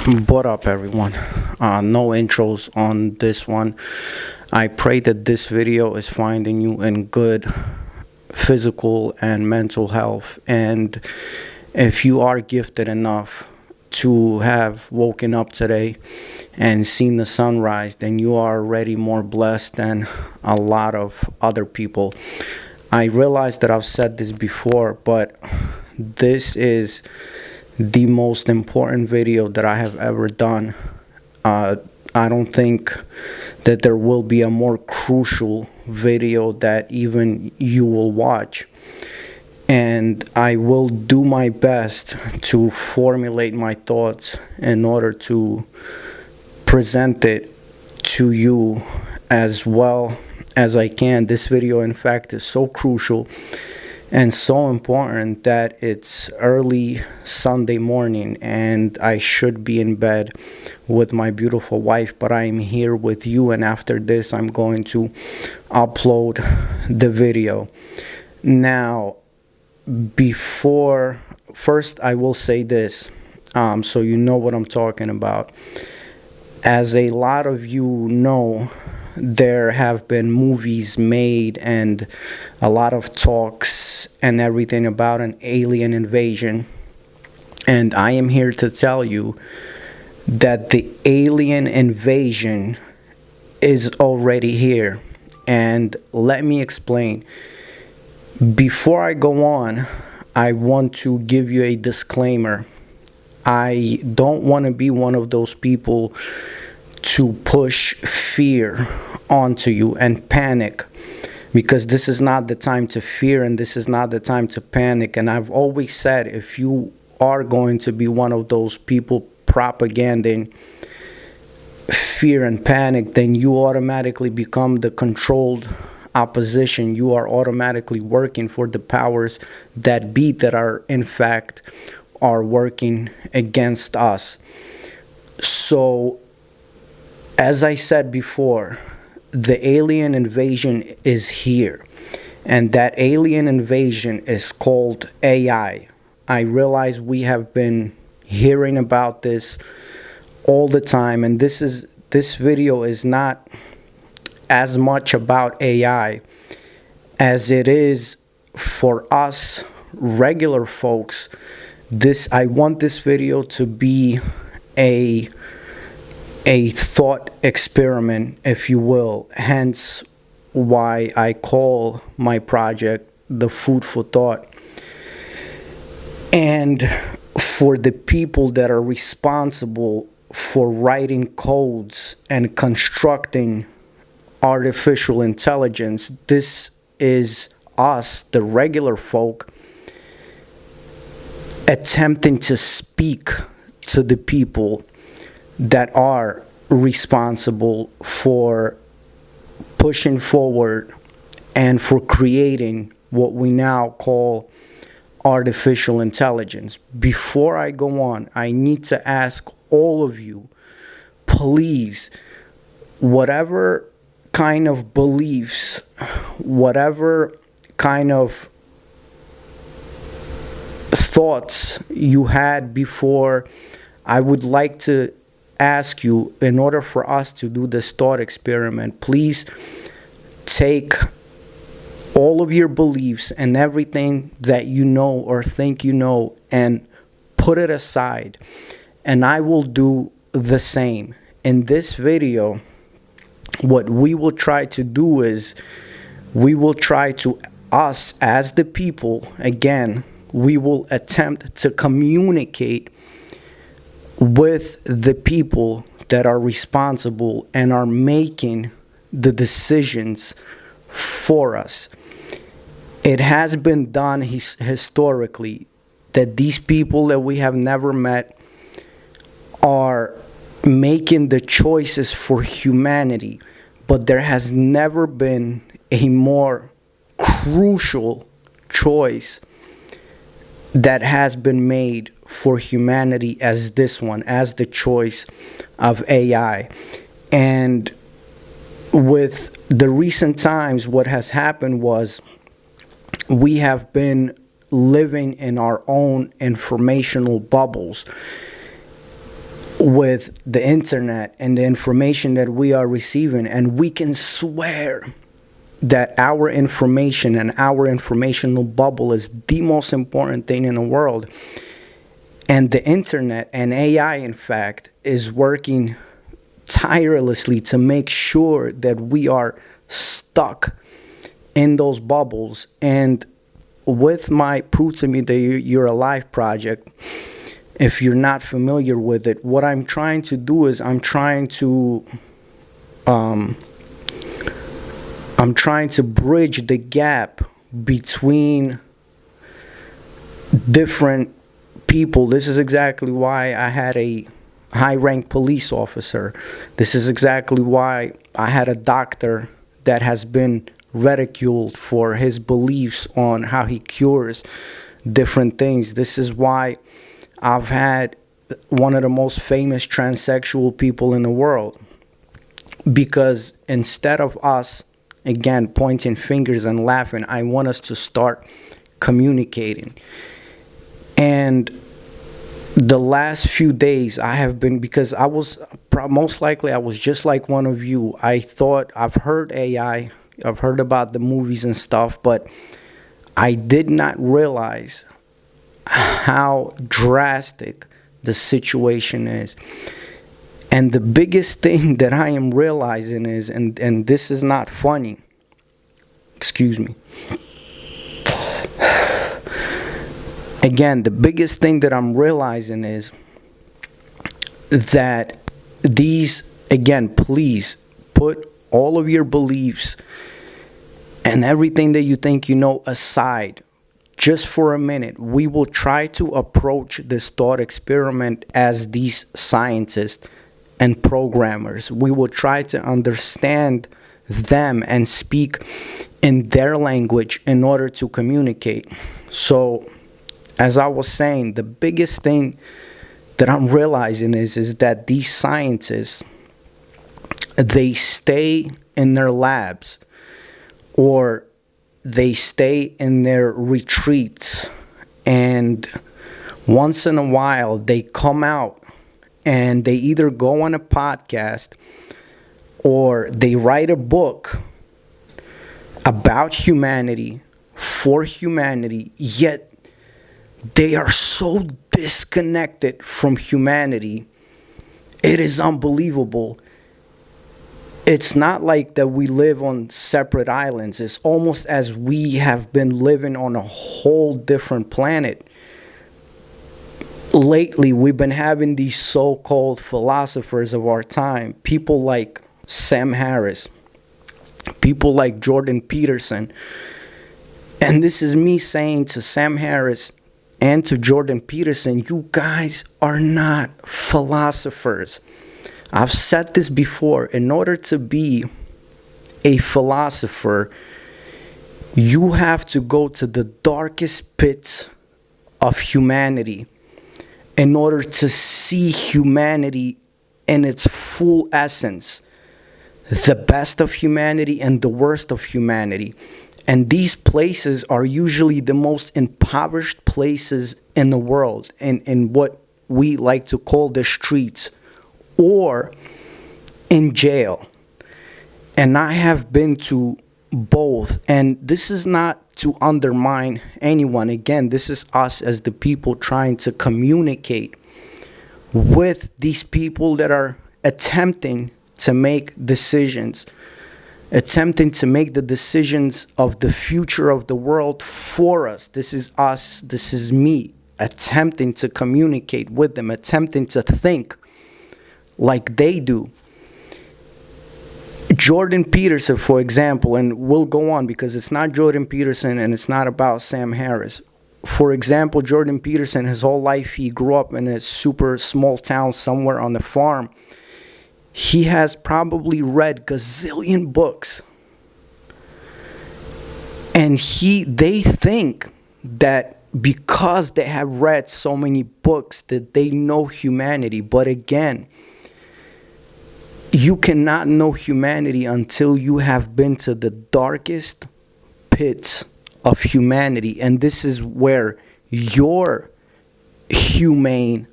What up, everyone? No intros on this one. I pray that this video is finding you in good physical and mental health. And if you are gifted enough to have woken up today and seen the sunrise, then you are already more blessed than a lot of other people. I realize that I've said this before, but this is the most important video that I have ever done. I don't think that there will be a more crucial video that even you will watch. And I will do my best to formulate my thoughts in order to present it to you as well as I can. This video, in fact, is so crucial and so important that it's early Sunday morning and I should be in bed with my beautiful wife, but I'm here with you, and after this I'm going to upload the video. Now, first I will say this, so you know what I'm talking about. As a lot of you know, there have been movies made and a lot of talks and everything about an alien invasion. And I am here to tell you that the alien invasion is already here. And let me explain. Before I go on, I want to give you a disclaimer. I don't want to be one of those people to push fear onto you and panic, because this is not the time to fear and this is not the time to panic. And I've always said, if you are going to be one of those people propaganding fear and panic, then you automatically become the controlled opposition. You are automatically working for the powers that be, that are in fact are working against us. So as I said before, the alien invasion is here, and that alien invasion is called AI. I realize we have been hearing about this all the time, and this video is not as much about AI as it is for us regular folks. I want this video to be a thought experiment, if you will, hence why I call my project the Food for Thought. And for the people that are responsible for writing codes and constructing artificial intelligence, this is us, the regular folk, attempting to speak to the people that are responsible for pushing forward and for creating what we now call artificial intelligence. Before I go on, I need to ask all of you, please, whatever kind of beliefs, whatever kind of thoughts you had before, I would like to ask you, in order for us to do this thought experiment, please take all of your beliefs and everything that you know or think you know and put it aside, and I will do the same. In this video, what we will try to do is we will try to, us as the people, again, we will attempt to communicate with the people that are responsible and are making the decisions for us. It has been done historically that these people that we have never met are making the choices for humanity, but there has never been a more crucial choice that has been made for humanity as this one, as the choice of AI. And with the recent times, what has happened was we have been living in our own informational bubbles. with the internet and the information that we are receiving, and we can swear that our information and our informational bubble is the most important thing in the world. And the internet and AI, in fact, is working tirelessly to make sure that we are stuck in those bubbles. And with my Prove to Me That You're Alive project, if you're not familiar with it, what I'm trying to do is I'm trying to bridge the gap between different people. This is exactly why I had a high-ranked police officer. This is exactly why I had a doctor that has been ridiculed for his beliefs on how he cures different things. This is why I've had one of the most famous transsexual people in the world. Because instead of us, again, pointing fingers and laughing, I want us to start communicating. And the last few days I have been, because I was most likely I was just like one of you. I thought, I've heard AI, I've heard about the movies and stuff, but I did not realize how drastic the situation is. And the biggest thing that I am realizing is, and this is not funny, excuse me. Again, the biggest thing that I'm realizing is that these, again, please put all of your beliefs and everything that you think you know aside. Just for a minute, we will try to approach this thought experiment as these scientists and programmers. We will try to understand them and speak in their language in order to communicate. So, as I was saying, the biggest thing that I'm realizing is that these scientists, they stay in their labs, or they stay in their retreats, and once in a while they come out and they either go on a podcast or they write a book about humanity, for humanity, yet they are so disconnected from humanity. It is unbelievable. It's not like that we live on separate islands. It's almost as we have been living on a whole different planet. Lately, we've been having these so-called philosophers of our time, people like Sam Harris, people like Jordan Peterson. And this is me saying to Sam Harris and to Jordan Peterson, you guys are not philosophers. I've said this before. In order to be a philosopher, you have to go to the darkest pits of humanity in order to see humanity in its full essence, the best of humanity and the worst of humanity. And these places are usually the most impoverished places in the world, in what we like to call the streets, or in jail. And I have been to both. And this is not to undermine anyone. Again, this is us as the people trying to communicate with these people that are attempting to make decisions, attempting to make the decisions of the future of the world for us. This is us, this is me, attempting to communicate with them, attempting to think like they do. Jordan Peterson, for example, and we'll go on because it's not Jordan Peterson and it's not about Sam Harris. For example, Jordan Peterson, his whole life, he grew up in a super small town somewhere on the farm. He has probably read gazillion books. And they think that because they have read so many books that they know humanity. But again, you cannot know humanity until you have been to the darkest pits of humanity. And this is where your humane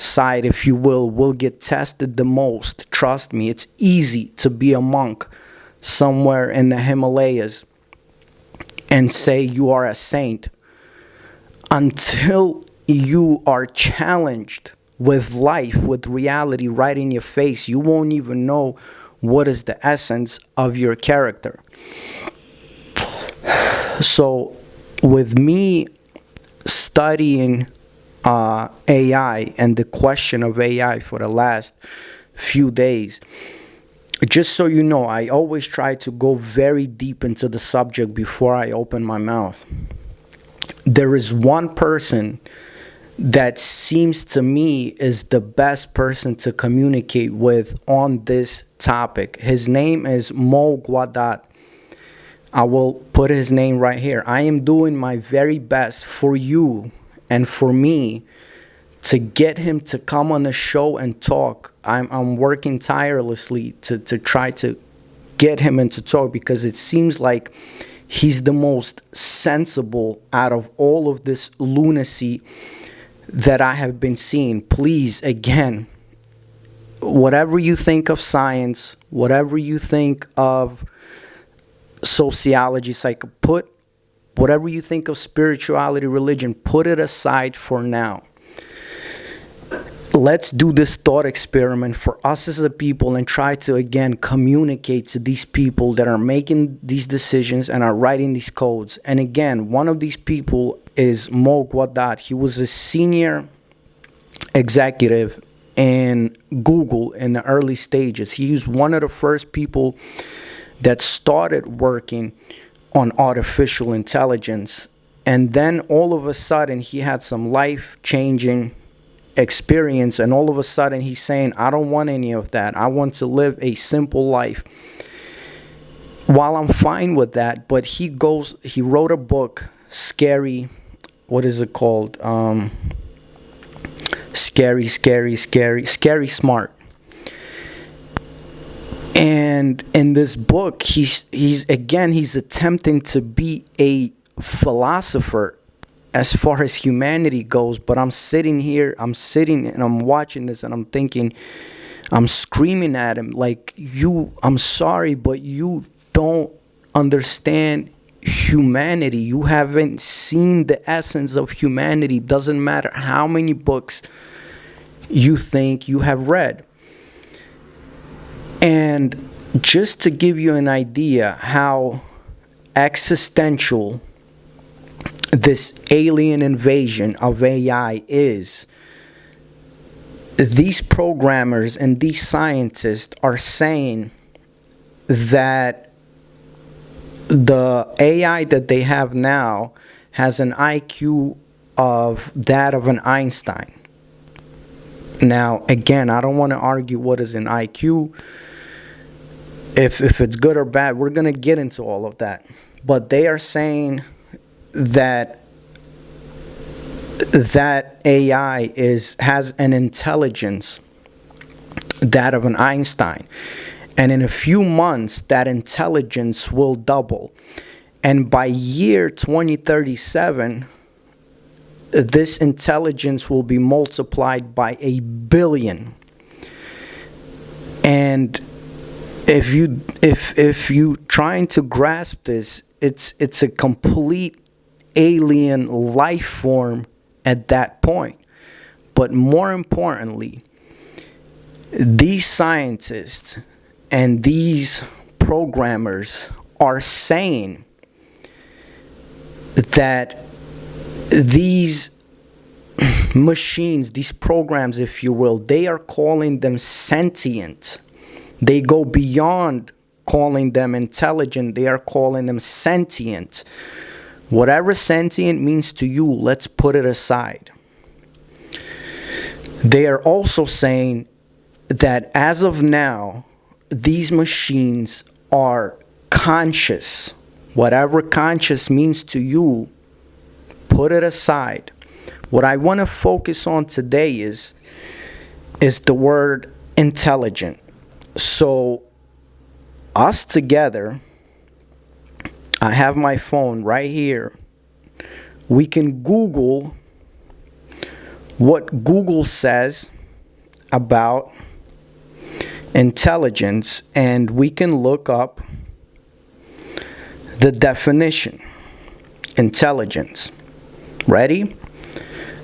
side, if you will get tested the most. Trust me, it's easy to be a monk somewhere in the Himalayas and say you are a saint until you are challenged with life, with reality right in your face. You won't even know what is the essence of your character. So with me studying AI and the question of AI for the last few days, just so you know, I always try to go very deep into the subject before I open my mouth. There is one person that seems to me is the best person to communicate with on this topic. His name is Mo Gwadat. I will put his name right here. I am doing my very best for you and for me to get him to come on the show and talk. I'm working tirelessly to try to get him into talk, because it seems like he's the most sensible out of all of this lunacy that I have been seeing. Please, again, whatever you think of science, whatever you think of sociology, put whatever you think of spirituality, religion, put it aside for now. Let's do this thought experiment for us as a people and try to, again, communicate to these people that are making these decisions and are writing these codes. And again, one of these people is Mo Gwadat. He was a senior executive in Google in the early stages. He was one of the first people that started working on artificial intelligence. And then all of a sudden, he had some life-changing experience, and all of a sudden he's saying, I don't want any of that. I want to live a simple life. While I'm fine with that, but he wrote a book, Scary, what is it called? Scary Smart. And in this book, he's attempting to be a philosopher as far as humanity goes. But I'm sitting and I'm watching this and I'm thinking, I'm screaming at him like, I'm sorry, but you don't understand humanity. You haven't seen the essence of humanity. Doesn't matter how many books you think you have read. And just to give you an idea how existential this alien invasion of AI is, these programmers and these scientists are saying that the AI that they have now has an IQ of that of an Einstein. Now, again, I don't want to argue what is an IQ, if it's good or bad. We're going to get into all of that. But they are saying that AI has an intelligence that of an Einstein, and in a few months that intelligence will double, and by year 2037 this intelligence will be multiplied by 1 billion. And if you trying to grasp this, it's a complete alien life form at that point. But more importantly, these scientists and these programmers are saying that these machines, these programs, if you will, they are calling them sentient. They go beyond calling them intelligent. They are calling them sentient. Whatever sentient means to you, let's put it aside. They are also saying that as of now, these machines are conscious. Whatever conscious means to you, put it aside. What I want to focus on today is the word intelligent. So, us together, I have my phone right here. We can Google what Google says about intelligence, and we can look up the definition. Intelligence. Ready?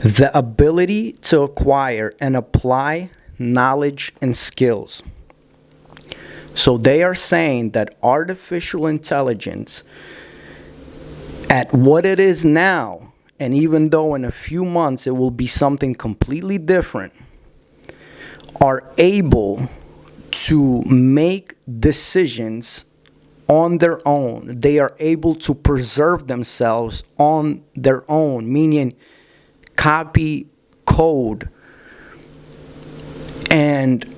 The ability to acquire and apply knowledge and skills. So they are saying that artificial intelligence, at what it is now, and even though in a few months it will be something completely different, are able to make decisions on their own. They are able to preserve themselves on their own, meaning copy code and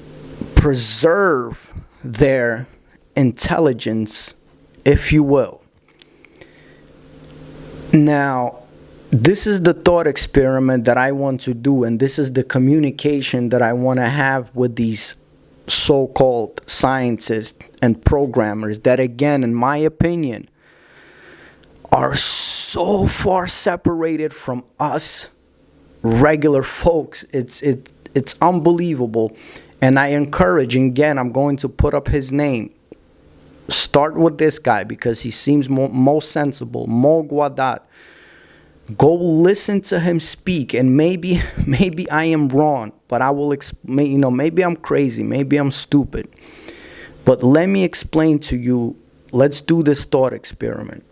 preserve their intelligence, if you will. Now, this is the thought experiment that I want to do, and this is the communication that I want to have with these so-called scientists and programmers that, again, in my opinion, are so far separated from us regular folks. It's unbelievable. And I encourage, again, I'm going to put up his name. Start with this guy because he seems most sensible. Mo Guadat. Go listen to him speak, and maybe I am wrong, but I will explain. Maybe I'm crazy, maybe I'm stupid, but let me explain to you. Let's do this thought experiment.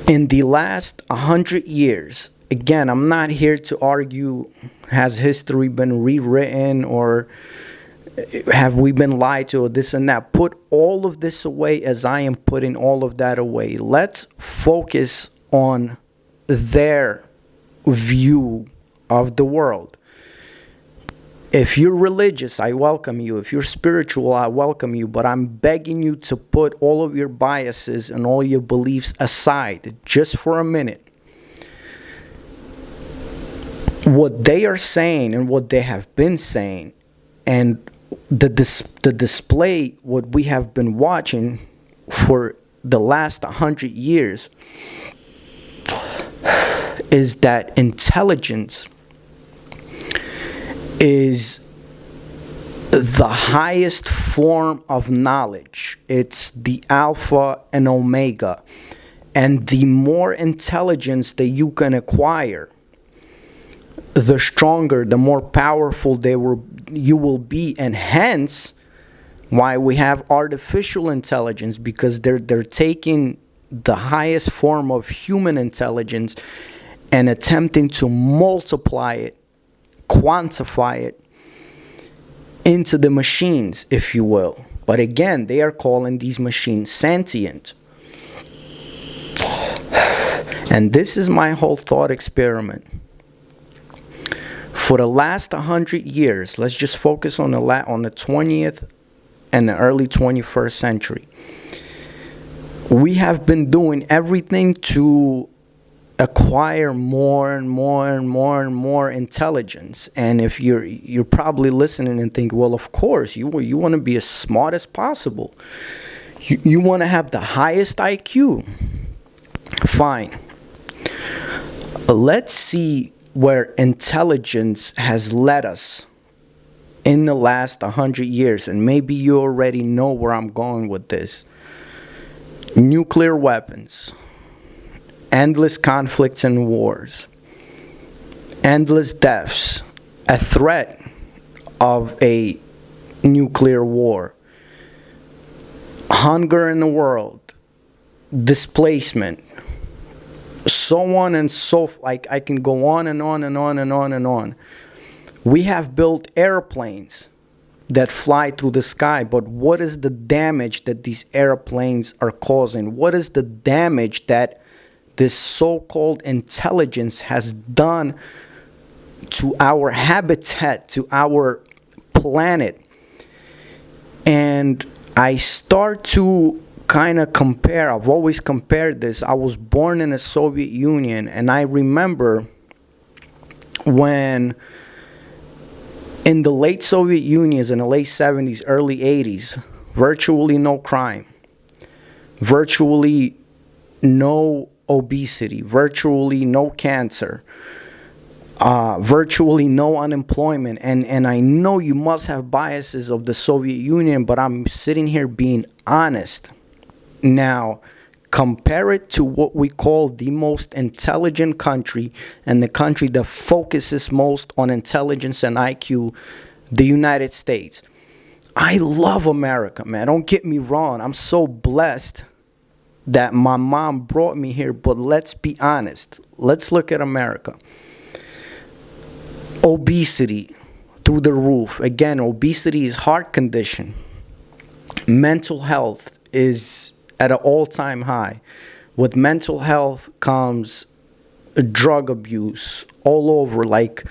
In the last 100 years, again, I'm not here to argue, has history been rewritten or have we been lied to or this and that. Put all of this away as I am putting all of that away. Let's focus on their view of the world. If you're religious, I welcome you. If you're spiritual, I welcome you. But I'm begging you to put all of your biases and all your beliefs aside just for a minute. What they are saying and what they have been saying and the display, what we have been watching for the last 100 years, is that intelligence is the highest form of knowledge. It's the alpha and omega. And the more intelligence that you can acquire, the stronger, the more powerful you will be. And hence why we have artificial intelligence, because they're taking the highest form of human intelligence and attempting to multiply it, quantify it into the machines, if you will. But again, they are calling these machines sentient. And this is my whole thought experiment. For the last 100 years, let's just focus on the 20th and the early 21st century. We have been doing everything to acquire more and more and more and more intelligence. And if you're probably listening and think, well, of course, you want to be as smart as possible. You want to have the highest IQ. Fine. Let's see where intelligence has led us in the last 100 years. And maybe you already know where I'm going with this. Nuclear weapons, endless conflicts and wars, endless deaths, a threat of a nuclear war, hunger in the world, displacement, so on and so forth. Like I can go on and on and on and on and on. We have built airplanes that fly through the sky, but what is the damage that these airplanes are causing? What is the damage that this so-called intelligence has done to our habitat, to our planet? And I start to kind of compare. I've always compared this. I was born in the Soviet Union, and I remember when in the late Soviet Union, in the late 70s, early 80s, virtually no crime, virtually no obesity, virtually no cancer. virtually no unemployment. And I know you must have biases of the Soviet Union, but I'm sitting here being honest. Now, compare it to what we call the most intelligent country and the country that focuses most on intelligence and IQ, the United States. I love America, man. Don't get me wrong. I'm so blessed that my mom brought me here, but let's be honest. Let's look at America. Obesity through the roof. Again, obesity is heart condition. Mental health is at an all-time high. With mental health comes drug abuse all over. Like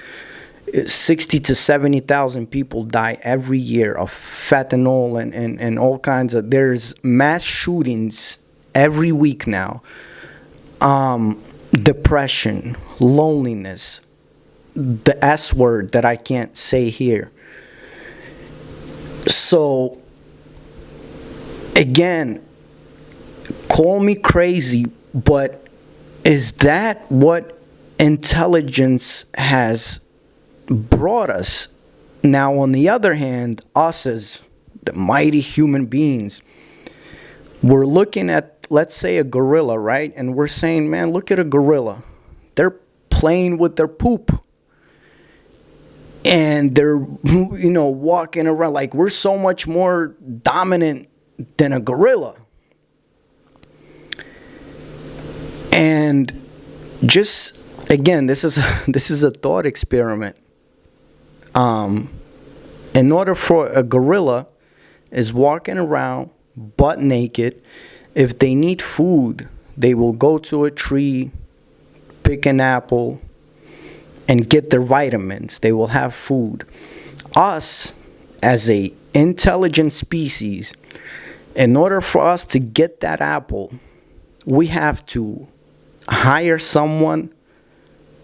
60 to 70,000 people die every year of fentanyl and all kinds of. There's mass shootings every week now. Depression, loneliness, the S word that I can't say here. So, again, call me crazy, but is that what intelligence has brought us? Now, on the other hand, us as the mighty human beings, we're looking at, let's say, a gorilla, right? And we're saying, man, look at a gorilla. They're playing with their poop. And they're, walking around like we're so much more dominant than a gorilla. And just, again, this is a thought experiment. In order for a gorilla is walking around butt naked, if they need food, they will go to a tree, pick an apple, and get their vitamins. They will have food. Us, as a intelligent species, in order for us to get that apple, we have to hire someone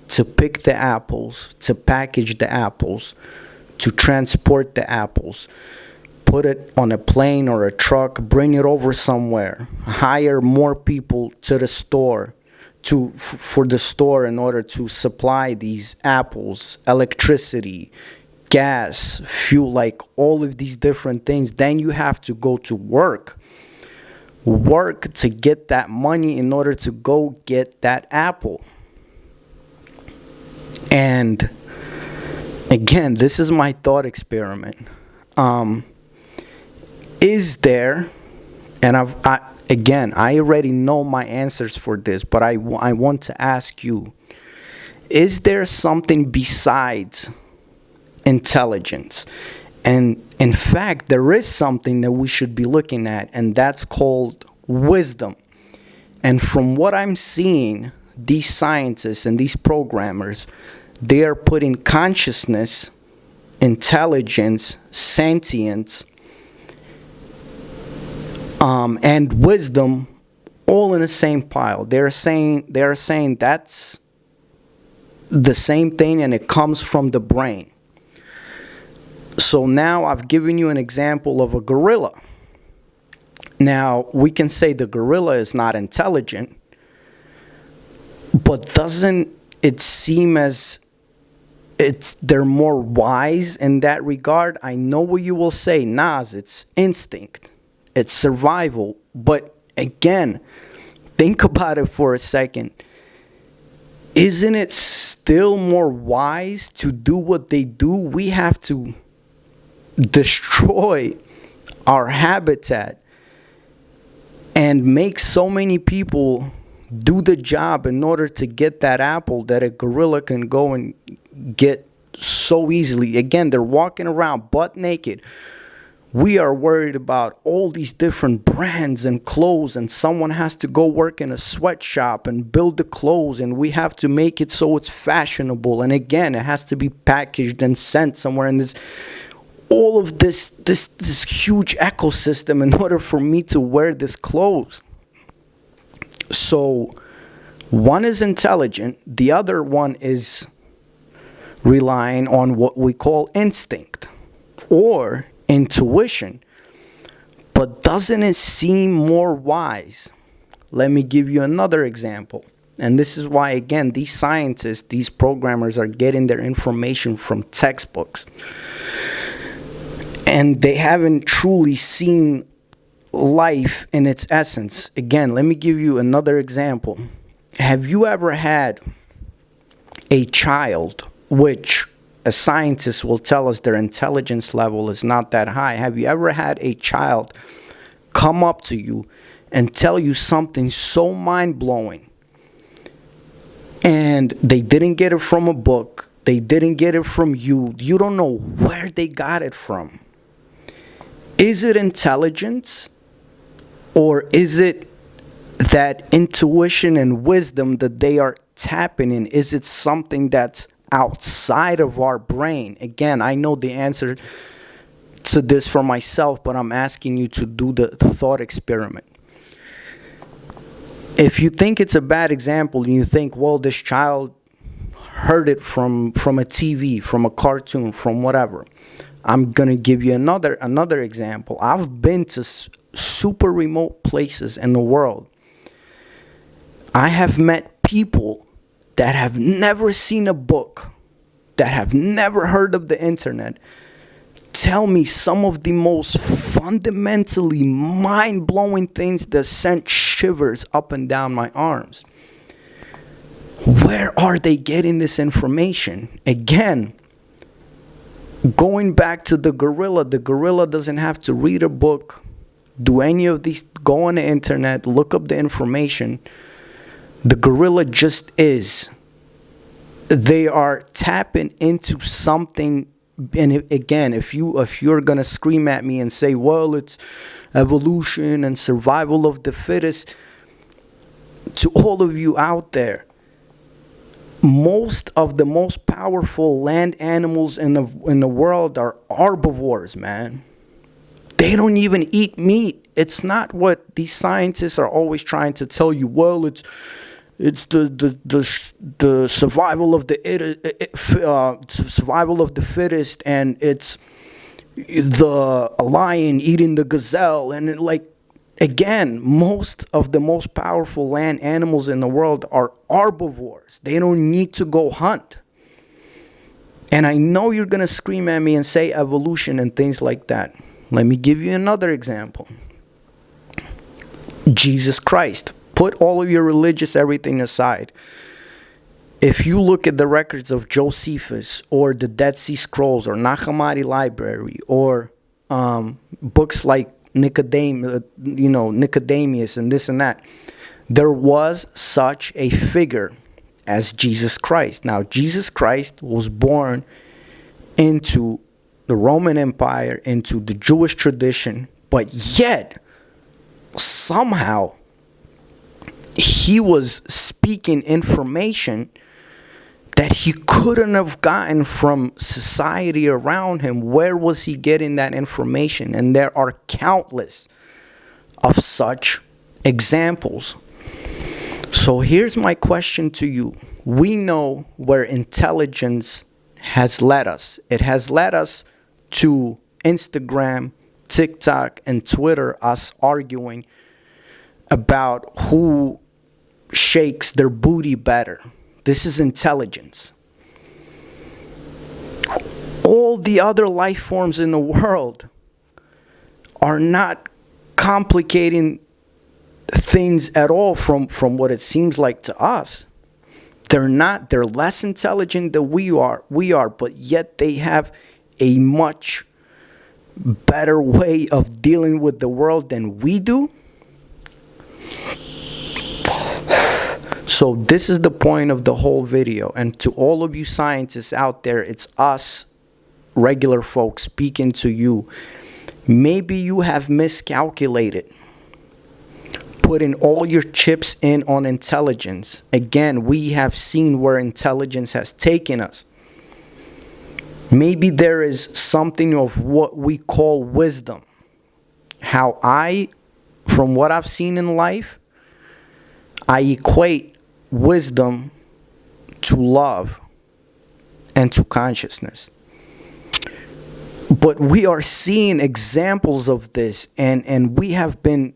to pick the apples, to package the apples, to transport the apples, put it on a plane or a truck, bring it over somewhere, hire more people to the store, for the store in order to supply these apples, electricity, gas, fuel, like all of these different things. Then you have to go to work to get that money in order to go get that apple. And again, this is my thought experiment. Is there, and I already know my answers for this, but I want to ask you, is there something besides intelligence? And in fact, there is something that we should be looking at, and that's called wisdom. And from what I'm seeing, these scientists and these programmers, they are putting consciousness, intelligence, sentience, and wisdom all in the same pile. They're saying that's the same thing, and it comes from the brain. So now I've given you an example of a gorilla. Now, we can say the gorilla is not intelligent, but doesn't it seem as they're more wise in that regard? I know what you will say, Naz, it's instinct, it's survival. But again, think about it for a second. Isn't it still more wise to do what they do? We have to destroy our habitat and make so many people do the job in order to get that apple that a gorilla can go and get so easily. Again, they're walking around butt naked. We are worried about all these different brands and clothes, and someone has to go work in a sweatshop and build the clothes, and we have to make it so it's fashionable. And again, it has to be packaged and sent somewhere. And this, all of this huge ecosystem in order for me to wear this clothes. So one is intelligent, the other one is relying on what we call instinct or intuition. But doesn't it seem more wise? Let me give you another example. And this is why, again, these scientists, these programmers are getting their information from textbooks. And they haven't truly seen life in its essence. Again, let me give you another example. Have you ever had a child, which a scientist will tell us their intelligence level is not that high? Have you ever had a child come up to you and tell you something so mind-blowing, and they didn't get it from a book, they didn't get it from you, you don't know where they got it from? Is it intelligence, or is it that intuition and wisdom that they are tapping in? Is it something that's outside of our brain? Again, I know the answer to this for myself, but I'm asking you to do the thought experiment. If you think it's a bad example and you think, well, this child heard it from a TV, from a cartoon, from whatever, I'm going to give you another example. I've been to super remote places in the world. I have met people that have never seen a book, that have never heard of the internet, tell me some of the most fundamentally mind-blowing things that sent shivers up and down my arms. Where are they getting this information? Again, going back to the gorilla doesn't have to read a book, do any of these, go on the internet, look up the information. The gorilla just is. They are tapping into something. And again, if you're gonna scream at me and say, well, it's evolution and survival of the fittest, to all of you out there, most of the most powerful land animals in the world are herbivores, man. They don't even eat meat. It's not what these scientists are always trying to tell you. Well, it's the survival of the fittest, and it's the lion eating the gazelle, and again, most of the most powerful land animals in the world are herbivores. They don't need to go hunt. And I know you're gonna scream at me and say evolution and things like that. Let me give you another example. Jesus Christ. Put all of your religious everything aside. If you look at the records of Josephus or the Dead Sea Scrolls or Nag Hammadi Library or books like Nicodemus and this and that, there was such a figure as Jesus Christ. Now, Jesus Christ was born into the Roman Empire, into the Jewish tradition, but yet somehow he was speaking information that he couldn't have gotten from society around him. Where was he getting that information? And there are countless of such examples. So here's my question to you. We know where intelligence has led us. It has led us to Instagram, TikTok, and Twitter, us arguing about who shakes their booty better. This is intelligence. All the other life forms in the world are not complicating things at all from what it seems like to us. They're less intelligent than we are, but yet they have a much better way of dealing with the world than we do. So this is the point of the whole video. And to all of you scientists out there, it's us regular folks speaking to you. Maybe you have miscalculated, putting all your chips in on intelligence. Again, we have seen where intelligence has taken us. Maybe there is something of what we call wisdom. From what I've seen in life, I equate wisdom to love and to consciousness. But we are seeing examples of this, and we have been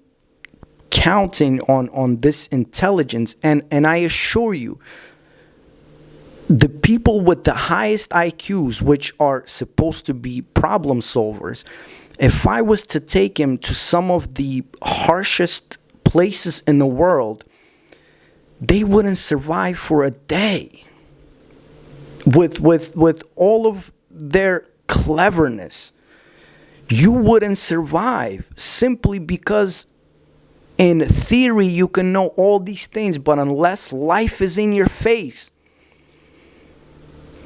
counting on this intelligence, and I assure you, the people with the highest IQs, which are supposed to be problem solvers, if I was to take him to some of the harshest places in the world, they wouldn't survive for a day. With all of their cleverness, you wouldn't survive, simply because in theory you can know all these things, but unless life is in your face,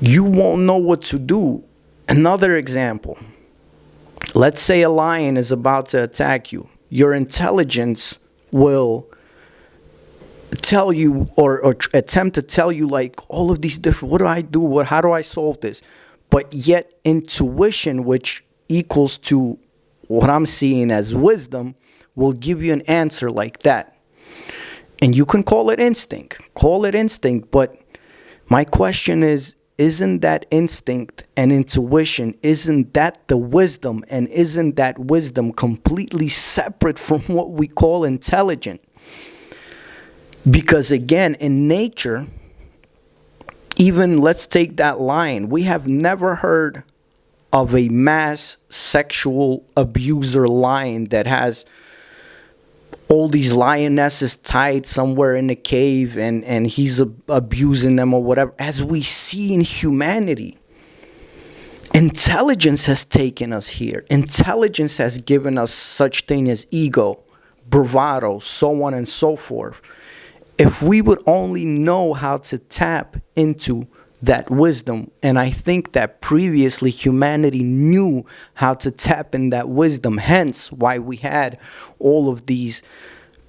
you won't know what to do. Another example, let's say a lion is about to attack you. Your intelligence will tell you, or attempt to tell you, like, all of these different, what do I do, how do I solve this? But yet intuition, which equals to what I'm seeing as wisdom, will give you an answer like that. And you can call it instinct, but my question is, isn't that instinct and intuition, isn't that the wisdom? And isn't that wisdom completely separate from what we call intelligent? Because again, in nature, even let's take that lion, we have never heard of a mass sexual abuser lion that has all these lionesses tied somewhere in a cave, and he's abusing them or whatever, as we see in humanity. Intelligence has taken us here. Intelligence has given us such thing as ego, bravado, so on and so forth. If we would only know how to tap into that wisdom, and I think that previously humanity knew how to tap in that wisdom, hence why we had all of these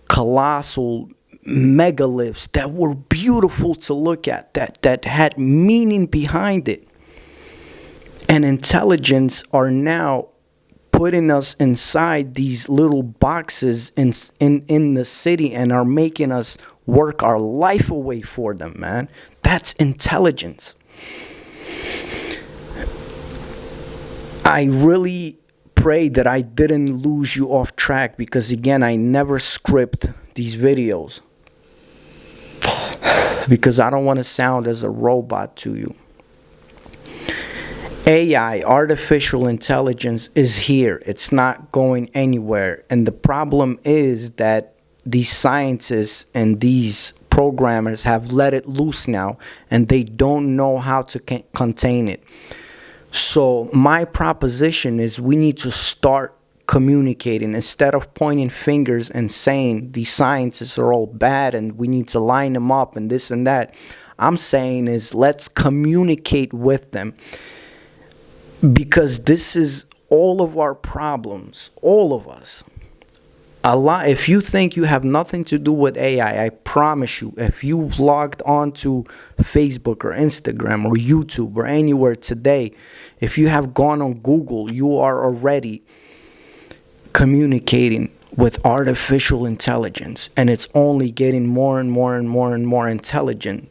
colossal megaliths that were beautiful to look at, that had meaning behind it. And intelligence are now putting us inside these little boxes in the city, and are making us work our life away for them, man. That's intelligence. I really pray that I didn't lose you off track, because again, I never script these videos because I don't want to sound as a robot to you. AI, artificial intelligence, is here. It's not going anywhere. And the problem is that these scientists and these programmers have let it loose now, and they don't know how to contain it. So my proposition is, we need to start communicating instead of pointing fingers and saying these scientists are all bad and we need to line them up and this and that. I'm saying is, let's communicate with them, because this is all of our problems, all of us. If you think you have nothing to do with AI, I promise you, if you've logged on to Facebook or Instagram or YouTube or anywhere today, if you have gone on Google, you are already communicating with artificial intelligence, and it's only getting more and more and more and more intelligent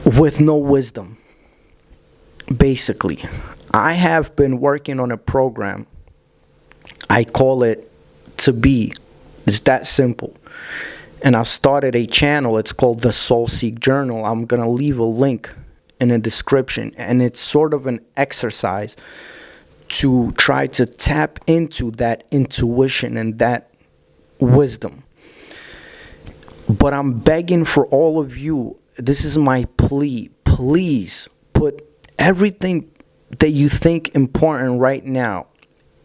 with no wisdom. Basically, I have been working on a program. I call it To Be. It's that simple. And I've started a channel. It's called the Soul Seek Journal. I'm going to leave a link in the description. And it's sort of an exercise to try to tap into that intuition and that wisdom. But I'm begging for all of you. This is my plea. Please put everything that you think important right now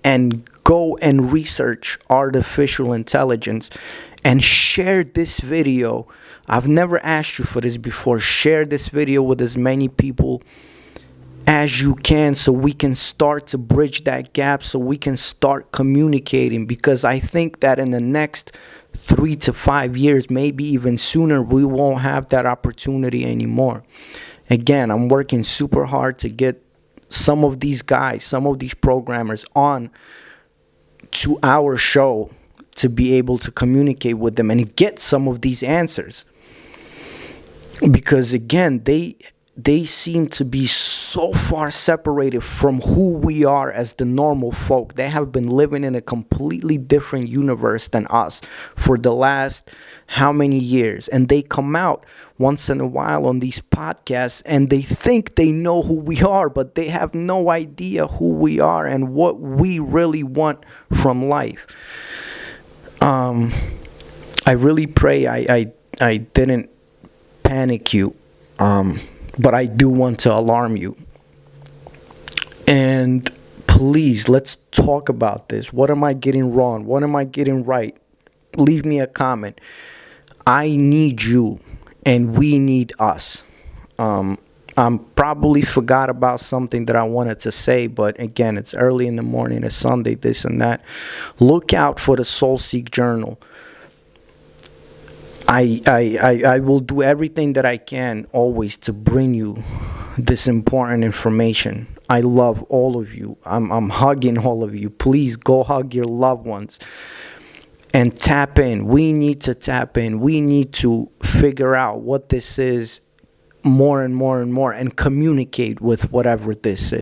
and go and research artificial intelligence and share this video. I've never asked you for this before. Share this video with as many people as you can, so we can start to bridge that gap, so we can start communicating, because I think that in the next 3 to 5 years, maybe even sooner, we won't have that opportunity anymore. Again, I'm working super hard to get some of these guys, some of these programmers on to our show to be able to communicate with them and get some of these answers. Because again, they seem to be so far separated from who we are as the normal folk. They have been living in a completely different universe than us for the last how many years, and they come out once in a while on these podcasts and they think they know who we are, but they have no idea who we are and what we really want from life. I really pray I didn't panic you, but I do want to alarm you. And please, let's talk about this. What am I getting wrong? What am I getting right? Leave me a comment. I need you, and we need us. I probably forgot about something that I wanted to say, but again, it's early in the morning, it's Sunday, this and that. Look out for the Soul Seek Journal. I will do everything that I can always to bring you this important information. I love all of you. I'm hugging all of you. Please go hug your loved ones and tap in. We need to tap in. We need to figure out what this is more and more and more and communicate with whatever this is.